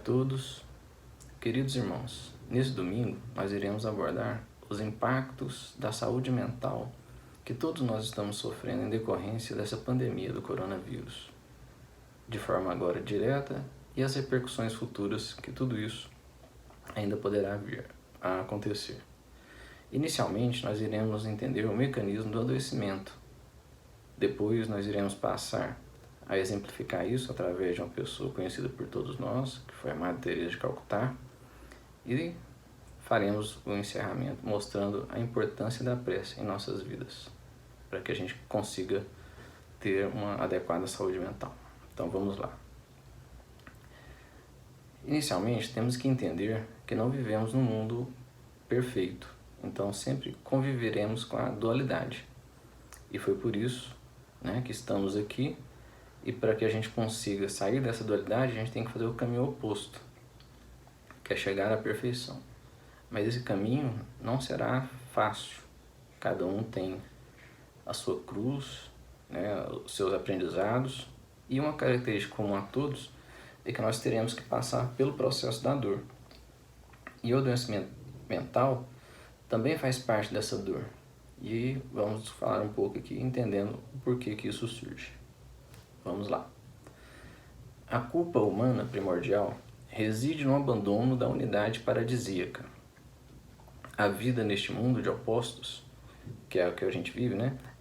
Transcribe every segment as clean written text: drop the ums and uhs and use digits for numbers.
todos, queridos irmãos. Nesse domingo, nós iremos abordar os impactos da saúde mental que todos nós estamos sofrendo em decorrência dessa pandemia do coronavírus, de forma agora direta, e as repercussões futuras que tudo isso ainda poderá vir a acontecer. Inicialmente, nós iremos entender o mecanismo do adoecimento. Depois, nós iremos passar a exemplificar isso através de uma pessoa conhecida por todos nós, que foi a Madre Teresa de Calcutá, e faremos o encerramento mostrando a importância da prece em nossas vidas, para que a gente consiga ter uma adequada saúde mental. Então vamos lá. Inicialmente, temos que entender que não vivemos num mundo perfeito, então sempre conviveremos com a dualidade. E foi por isso, que estamos aqui. E para que a gente consiga sair dessa dualidade, a gente tem que fazer o caminho oposto, que é chegar à perfeição. Mas esse caminho não será fácil. Cada um tem a sua cruz, os seus aprendizados. E uma característica comum a todos é que nós teremos que passar pelo processo da dor. E o adoecimento mental também faz parte dessa dor. E vamos falar um pouco aqui, entendendo o porquê que isso surge. Vamos lá. A culpa humana primordial reside no abandono da unidade paradisíaca. A vida neste mundo de opostos, que é o que a gente vive,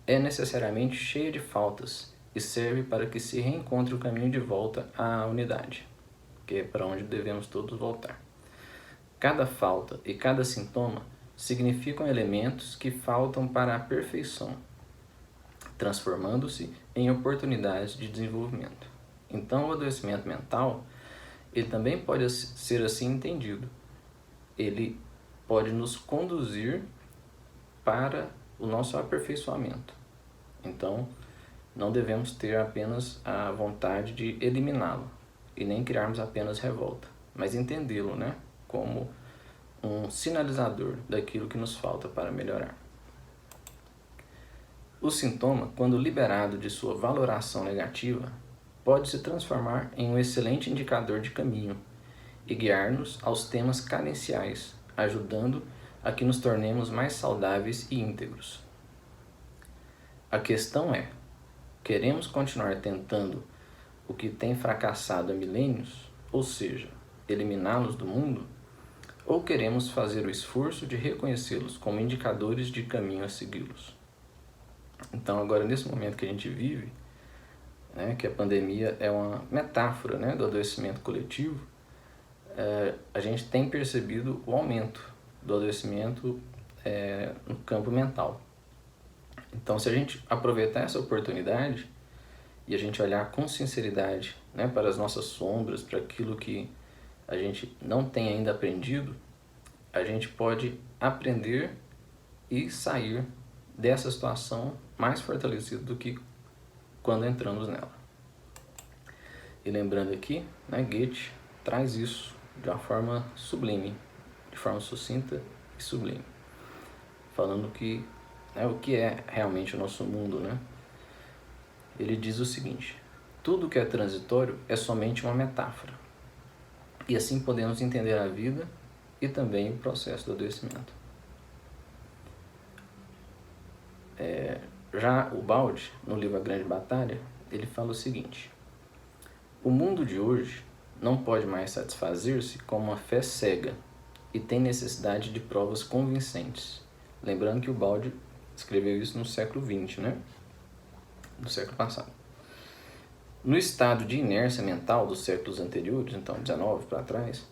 é necessariamente cheia de faltas e serve para que se reencontre o caminho de volta à unidade, que é para onde devemos todos voltar. Cada falta e cada sintoma significam elementos que faltam para a perfeição, transformando-se em oportunidades de desenvolvimento. Então, o adoecimento mental, ele também pode ser assim entendido. Ele pode nos conduzir para o nosso aperfeiçoamento. Então, não devemos ter apenas a vontade de eliminá-lo e nem criarmos apenas revolta, mas entendê-lo, como um sinalizador daquilo que nos falta para melhorar. O sintoma, quando liberado de sua valoração negativa, pode se transformar em um excelente indicador de caminho e guiar-nos aos temas carenciais, ajudando a que nos tornemos mais saudáveis e íntegros. A questão é, queremos continuar tentando o que tem fracassado há milênios, ou seja, eliminá-los do mundo, ou queremos fazer o esforço de reconhecê-los como indicadores de caminho a segui-los? Então, agora, nesse momento que a gente vive, que a pandemia é uma metáfora do adoecimento coletivo, a gente tem percebido o aumento do adoecimento no campo mental. Então, se a gente aproveitar essa oportunidade e a gente olhar com sinceridade para as nossas sombras, para aquilo que a gente não tem ainda aprendido, a gente pode aprender e sair dessa situação mais fortalecido do que quando entramos nela. E lembrando aqui, Goethe traz isso de uma forma sublime, de forma sucinta e sublime, falando que o que é realmente o nosso mundo. Ele diz o seguinte: tudo que é transitório é somente uma metáfora. E assim podemos entender a vida e também o processo do adoecimento. Já o Baldi, no livro A Grande Batalha, ele fala o seguinte: o mundo de hoje não pode mais satisfazer-se com uma fé cega e tem necessidade de provas convincentes. Lembrando que o Baldi escreveu isso no século XX, do século passado. No estado de inércia mental dos séculos anteriores, então 19 para trás,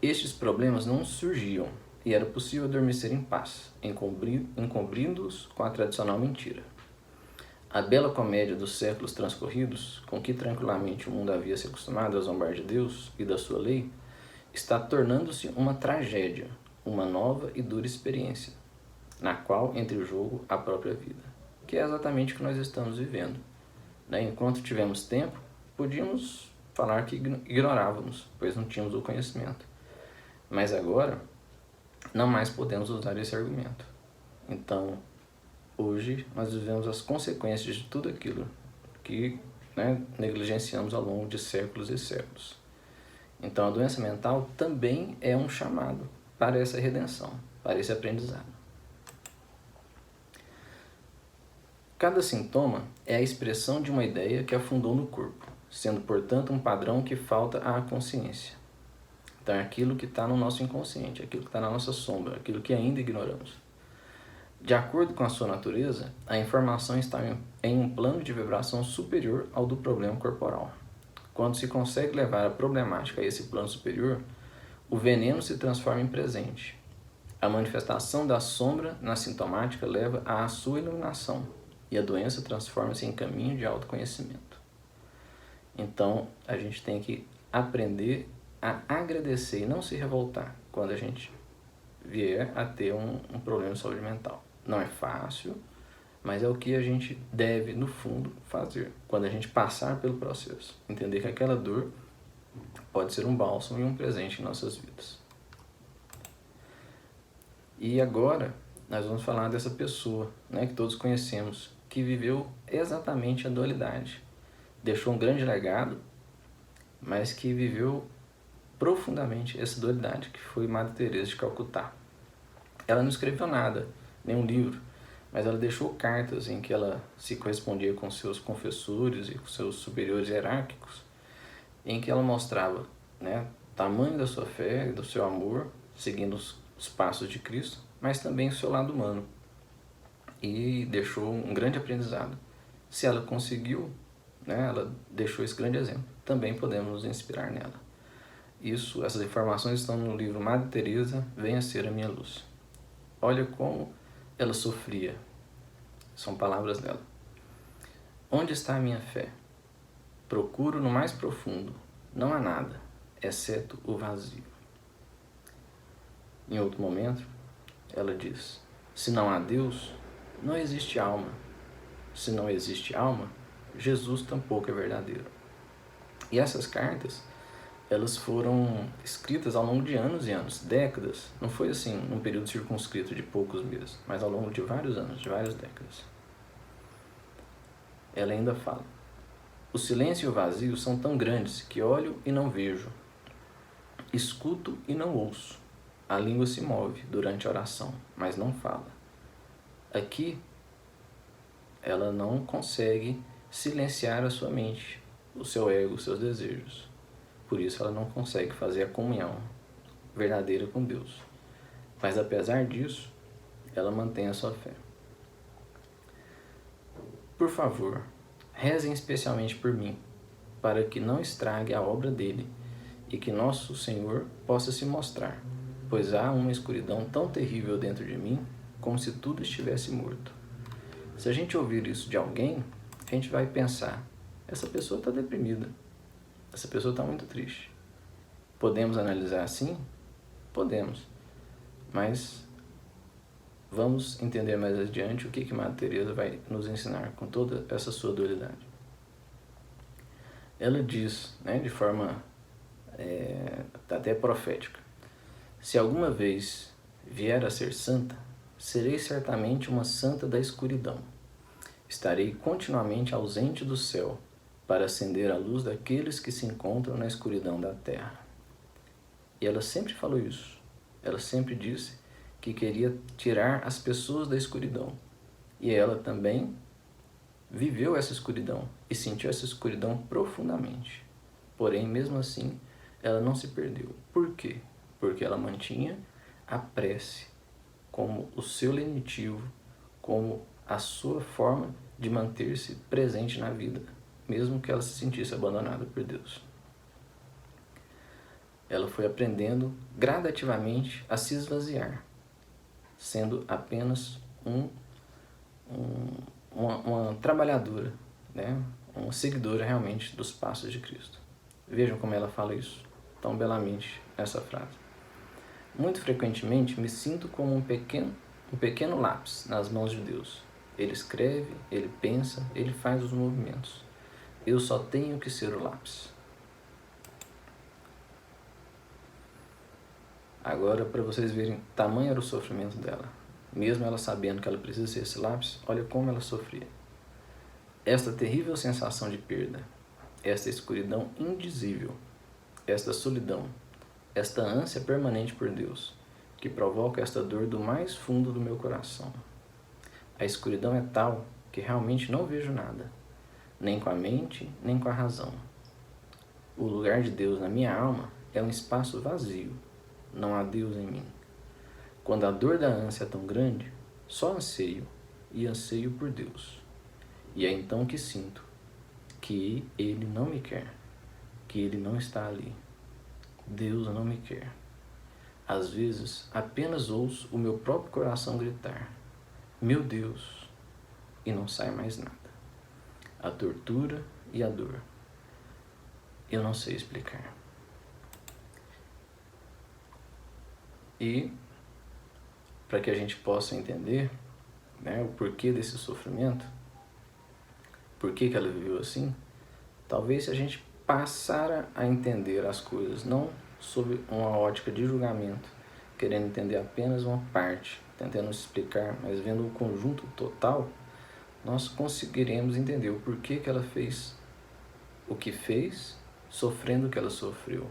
estes problemas não surgiam e era possível adormecer em paz, encobrindo-os com a tradicional mentira. A bela comédia dos séculos transcorridos, com que tranquilamente o mundo havia se acostumado a zombar de Deus e da sua lei, está tornando-se uma tragédia, uma nova e dura experiência, na qual entra em jogo a própria vida, que é exatamente o que nós estamos vivendo. Enquanto tivemos tempo, podíamos falar que ignorávamos, pois não tínhamos o conhecimento. Mas agora, não mais podemos usar esse argumento. Então, hoje, nós vivemos as consequências de tudo aquilo que negligenciamos ao longo de séculos e séculos. Então a doença mental também é um chamado para essa redenção, para esse aprendizado. Cada sintoma é a expressão de uma ideia que afundou no corpo, sendo, portanto, um padrão que falta à consciência. Então é aquilo que está no nosso inconsciente, aquilo que está na nossa sombra, aquilo que ainda ignoramos. De acordo com a sua natureza, a informação está em um plano de vibração superior ao do problema corporal. Quando se consegue levar a problemática a esse plano superior, o veneno se transforma em presente. A manifestação da sombra na sintomática leva à sua iluminação e a doença transforma-se em caminho de autoconhecimento. Então, a gente tem que aprender a agradecer e não se revoltar quando a gente vier a ter um problema de saúde mental. Não é fácil, mas é o que a gente deve, no fundo, fazer quando a gente passar pelo processo. Entender que aquela dor pode ser um bálsamo e um presente em nossas vidas. E agora, nós vamos falar dessa pessoa, né, que todos conhecemos, que viveu exatamente a dualidade. Deixou um grande legado, mas que viveu profundamente essa dualidade, que foi Madre Teresa de Calcutá. Ela não escreveu nada, nenhum livro, mas ela deixou cartas em que ela se correspondia com seus confessores e com seus superiores hierárquicos, em que ela mostrava, né, o tamanho da sua fé e do seu amor, seguindo os passos de Cristo, mas também o seu lado humano. E deixou um grande aprendizado. Se ela conseguiu, né, ela deixou esse grande exemplo. Também podemos nos inspirar nela. Essas informações estão no livro Madre Teresa, Venha Ser a Minha Luz. Olha como ela sofria. São palavras dela. Onde está a minha fé? Procuro no mais profundo. Não há nada, exceto o vazio. Em outro momento, ela diz: se não há Deus, não existe alma. Se não existe alma, Jesus tampouco é verdadeiro. E essas cartas, elas foram escritas ao longo de anos e anos, décadas. Não foi assim, num período circunscrito de poucos meses, mas ao longo de vários anos, de várias décadas. Ela ainda fala: o silêncio e o vazio são tão grandes que olho e não vejo, escuto e não ouço. A língua se move durante a oração, mas não fala. Aqui, ela não consegue silenciar a sua mente, o seu ego, os seus desejos. Por isso ela não consegue fazer a comunhão verdadeira com Deus. Mas apesar disso, ela mantém a sua fé. Por favor, rezem especialmente por mim, para que não estrague a obra dele e que nosso Senhor possa se mostrar, pois há uma escuridão tão terrível dentro de mim, como se tudo estivesse morto. Se a gente ouvir isso de alguém, a gente vai pensar: essa pessoa está deprimida, essa pessoa está muito triste. Podemos analisar assim? Podemos. Mas vamos entender mais adiante o que Madre Teresa vai nos ensinar com toda essa sua dualidade. Ela diz, né, de forma até profética: se alguma vez vier a ser santa, serei certamente uma santa da escuridão. Estarei continuamente ausente do céu, para acender a luz daqueles que se encontram na escuridão da terra. E ela sempre falou isso. Ela sempre disse que queria tirar as pessoas da escuridão. E ela também viveu essa escuridão e sentiu essa escuridão profundamente. Porém, mesmo assim, ela não se perdeu. Por quê? Porque ela mantinha a prece como o seu lenitivo, como a sua forma de manter-se presente na vida, mesmo que ela se sentisse abandonada por Deus. Ela foi aprendendo gradativamente a se esvaziar, sendo apenas uma trabalhadora, né? Uma seguidora realmente dos passos de Cristo. Vejam como ela fala isso tão belamente nessa frase. Muito frequentemente me sinto como um pequeno lápis nas mãos de Deus. Ele escreve, ele pensa, ele faz os movimentos. Eu só tenho que ser o lápis. Agora, para vocês verem, tamanho era o sofrimento dela. Mesmo ela sabendo que ela precisa ser esse lápis, olha como ela sofria. Esta terrível sensação de perda, esta escuridão indizível, esta solidão, esta ânsia permanente por Deus, que provoca esta dor do mais fundo do meu coração. A escuridão é tal que realmente não vejo nada, nem com a mente, nem com a razão. O lugar de Deus na minha alma é um espaço vazio, não há Deus em mim. Quando a dor da ânsia é tão grande, só anseio e anseio por Deus. E é então que sinto que Ele não me quer, que Ele não está ali. Deus não me quer. Às vezes, apenas ouço o meu próprio coração gritar: meu Deus, e não sai mais nada. A tortura e a dor. Eu não sei explicar. E, para que a gente possa entender, né, o porquê desse sofrimento, por que ela viveu assim, talvez se a gente passar a entender as coisas, não sob uma ótica de julgamento, querendo entender apenas uma parte, tentando explicar, mas vendo o conjunto total, nós conseguiremos entender o porquê que ela fez o que fez, sofrendo o que ela sofreu,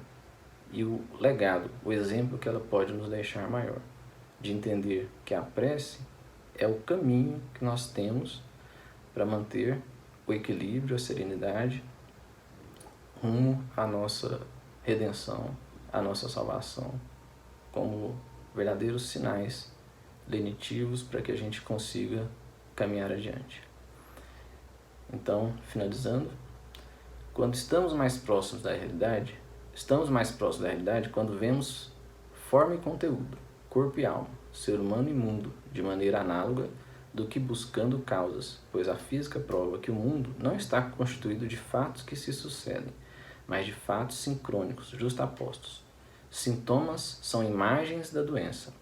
e o legado, o exemplo que ela pode nos deixar maior, de entender que a prece é o caminho que nós temos para manter o equilíbrio, a serenidade, rumo à nossa redenção, à nossa salvação, como verdadeiros sinais lenitivos para que a gente consiga caminhar adiante. Então, finalizando, quando estamos mais próximos da realidade quando vemos forma e conteúdo, corpo e alma, ser humano e mundo, de maneira análoga do que buscando causas, pois a física prova que o mundo não está constituído de fatos que se sucedem, mas de fatos sincrônicos, justapostos. Sintomas são imagens da doença,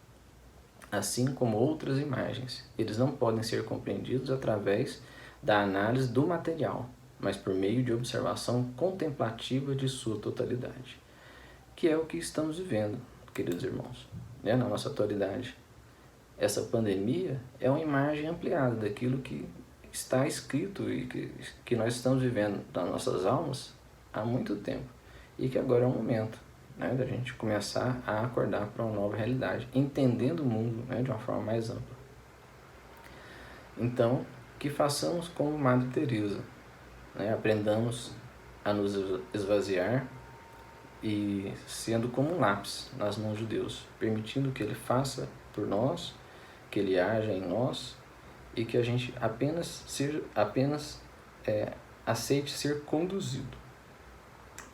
assim como outras imagens. Eles não podem ser compreendidos através da análise do material, mas por meio de observação contemplativa de sua totalidade, que é o que estamos vivendo, queridos irmãos, né, na nossa atualidade. Essa pandemia é uma imagem ampliada daquilo que está escrito e que nós estamos vivendo nas nossas almas há muito tempo, e que agora é o momento, né, da gente começar a acordar para uma nova realidade, entendendo o mundo, né, de uma forma mais ampla. Então, que façamos como Madre Teresa, né, aprendamos a nos esvaziar e sendo como um lápis nas mãos de Deus, permitindo que Ele faça por nós, que Ele haja em nós e que a gente apenas aceite ser conduzido.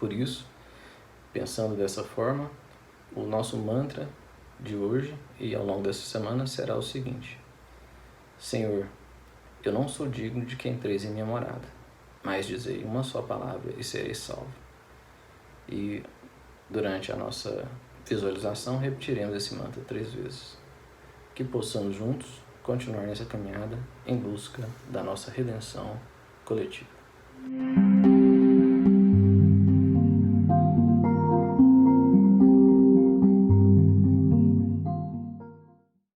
Por isso, pensando dessa forma, o nosso mantra de hoje e ao longo dessa semana será o seguinte: Senhor, eu não sou digno de que entreis em minha morada, mas dizei uma só palavra e serei salvo. E durante a nossa visualização repetiremos esse mantra 3 vezes. Que possamos juntos continuar nessa caminhada em busca da nossa redenção coletiva.